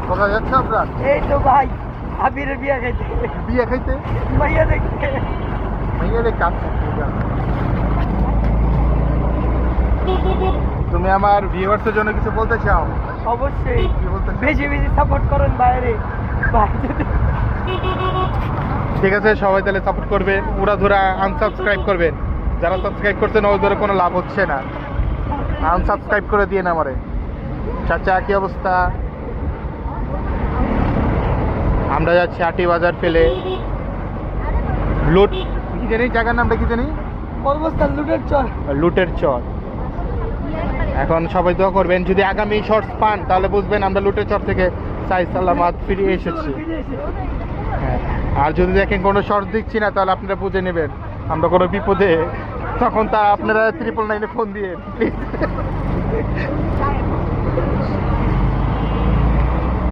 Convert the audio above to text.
কোথায় যাচ্ছে আপনার? এই তো ভাই আবিরের বিয়া খাইতে। বিয়ে খাইতে? মাইয়া দেখতে। মাইয়া দেখতে আসছে। তুমি আমার ভিউয়ার্সের জন্য কিছু বলতে চাও? অবশ্যই কি বলতে চাও? বেশি বেশি সাপোর্ট করেন বাইরে ভাই। ঠিক আছে, সবাই তাহলে সাপোর্ট করবেন, উড়াধুরা আনসাবস্ক্রাইব করবেন। যারা সাবস্ক্রাইব করছেন ওদের কোনো লাভ হচ্ছে না, আনসাবস্ক্রাইব করে দিয়ে না আমারে। চাচা কি অবস্থা? আমরা যাচ্ছি আটি বাজার ফেলে লুট, কি জানি জায়গার নামটা কি জানি, অবস্থা লুটের চর। লুটের চর। এখন সবাই দোয়া করবেন, যদি আগামী শর্টস পান তাহলে বুঝবেন আমরা লুটের চর থেকে সাই সালামাত ফিরিয়ে এসেছি। হ্যাঁ, আর যদি দেখেন কোনো শর্টস দিচ্ছি না তাহলে আপনারা বুঝে নেবেন আমরা কোনো বিপদে, তখন তা আপনারা 999-এ ফোন দিয়ে প্লিজ।